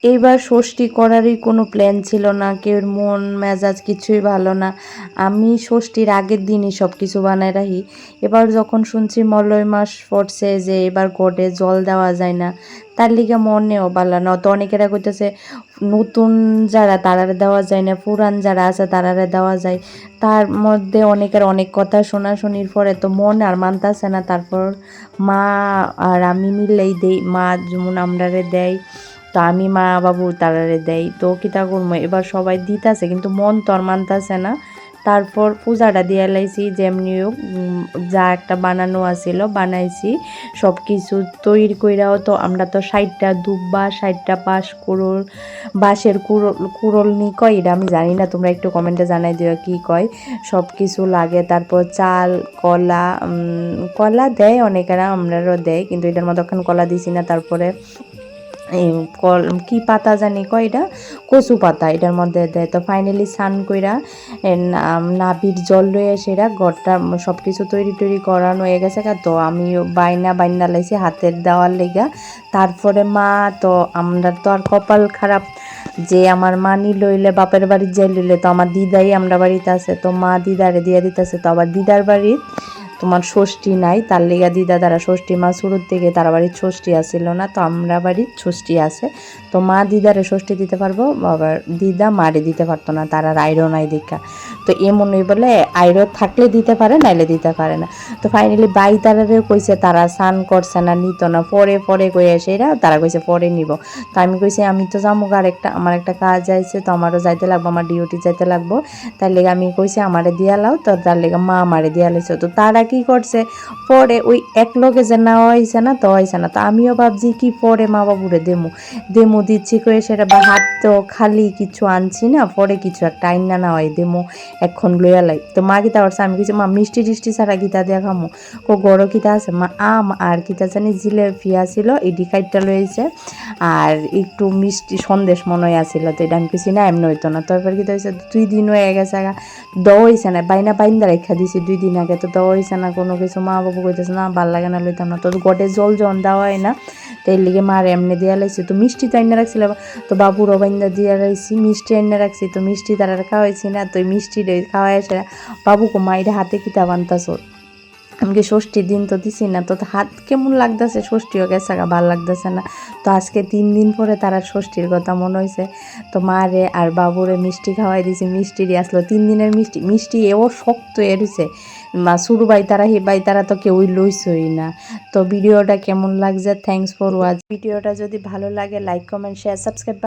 এইবার ষষ্ঠী করারই কোনো প্ল্যান ছিল না, কেউর মন মেজাজ কিছুই ভালো না। আমি ষষ্ঠীর আগের দিনই সব কিছু বানায় রাখি। এবার যখন শুনছি মলয় মাস পড়ছে যে এবার গডে জল দেওয়া যায় না, তার লিগে মনেও ভালো না। তো অনেকেরা কইতেছে নতুন যারা তারারে দেওয়া যায় না, পুরান যারা আছে তারারে দেওয়া যায়। তার মধ্যে অনেকের অনেক কথা শোনাশুনির পরে তো মন আর মানতাছে না। তারপর মা আর আমি মিললেই দেই, মা যেমন আমরারে দেয়, তো আমি মা বাবু তারারে দেয়। তো কিতা করবো, এবার সবাই দিতাছে কিন্তু মন তো আর মানতাছে না। তারপর পূজাটা দিয়ে লাইছি যেমনি হোক, যা একটা বানানো আছিল বানাইছি। সব কিছু তৈরি কইরাও তো আমরা তো 60টা দুব্বা 60টা বাঁশের কুড়োল নি কয়, এটা আমি জানি না, তোমরা একটু কমেন্টে জানাই দিও কি কয়। সব কিছু লাগে, তারপর চাল, কলা, কলা দেয় অনেকেরা, আমরারও দেয় কিন্তু এটার মধ্যে কলা দিছি না। তারপরে এই কি পাতা জানি কয়, এটা কচু পাতা এটার মধ্যে দেয়। তো ফাইনালি স্নান কইরা নাভির জল লয়ে সেরা ঘরটা সব কিছু তৈরি করানো হয়ে গেছে। তো আমি বাইনা লাইছি হাতের দেওয়ার লেগা। তারপরে মা, তো আমরা তো আর কপাল খারাপ যে আমার মা লইলে বাপের বাড়ির যাই লইলে, তো আমার দিদাই আমরা বাড়িতে আছে, তো মা দিদারে দিয়ে দিতেছে। তো আবার দিদার বাড়ির তোমার ষষ্ঠী নাই, তার লেগা দিদা তারা ষষ্ঠী মা শুরুর থেকে তারা বাড়ির ষষ্ঠী আসছিল না, তো আমরা বাড়ির ষষ্ঠী আছে। তো মা দিদারে ষষ্ঠী দিতে পারবো, আবার দিদা মারে দিতে পারতো না, তারা আইরো নাই দেখা। তো এমনই বলে আইরো থাকলে দিতে পারে, নাইলে দিতে পারে না। তো ফাইনালি বাই তারারে কইছে তারা স্নান করছে না, নিত না, পরে কয়ে এসেরা তারা কইছে পরে নিব। তো আমি কইছি আমি তো যাবো, আমার একটা কাজ আইছে, তো আমারও যাইতে লাগবো, আমার ডিউটি যাইতে লাগবো। তার লেগে আমি কইছি আমারে দিয়া লাও, তো তার লেগে মা আমারে দিয়া লাইছে। তো তারা কি করছে, পরে ওই এক লগে যে নেওয়া হয়েছে না, তো হয়েছে না। তো আমিও ভাবছি কি পরে মা বাবুরে দেমো দিচ্ছি করে সেটা, বা হাত তো খালি কিছু আনছি না, পরে কিছু একটা আইন না হয় দেমো এখন লইয়া লাই। তো মা কিতা করছে, আমি কিছু মা মিষ্টি টিষ্টি ছাড়া কিতা দিয়া খামো, গড় কিতা আছে মা, আম আর কিতা জানি জিলেপি আছিল, এডি কাইটটা লইছে, আর একটু মিষ্টি সন্দেশ মনে হয় আসছিল। তো এটা আমি কিছু না এমনি হইতো না। তারপর কিতা হয়েছে, 2 দিন হয়ে গেছে, দেওয়া হয়েছে না, বাইন্দা রেখা দিছি 2 দিন আগে, তো দেওয়া হয়েছে না কোনো কিছু। মা বাবু কইতেছে না ভাল লাগে না, লইতাম না। তো গটে জল যখন দেওয়া হয় না, তো এর লিগে মার এমনি দিয়া লাইছি। তো মিষ্টি তো আইনা রাখছিল, তো বাবুরও বাইন্দা দিয়া রাখছি, মিষ্টি আইনা রাখছি, তো মিষ্টি তারা খাওয়াইছি না। তো মিষ্টি খাওয়াই এসে বাবুকে মা এটা হাতে কিতা বানতাছ, আমি কি ষষ্ঠীর দিন তো দিছি না, তো হাত কেমন লাগতেছে, ষষ্ঠীও গেছে ভাল লাগতেছে না। তো আজকে 3 দিন পরে তারা ষষ্ঠীর কথা মনে হয়েছে, তো মারে আর বাবুরে মিষ্টি খাওয়াই দিছি। মিষ্টিরই আসলো 3 দিনের মিষ্টি এও শক্ত এরছে, মা শুরু বাই তারা তো কেউই লইছই না। তো ভিডিওটা কেমন লাগছে, থ্যাংকস ফর ওয়াচ। ভিডিওটা যদি ভালো লাগে লাইক কমেন্ট শেয়ার সাবস্ক্রাইব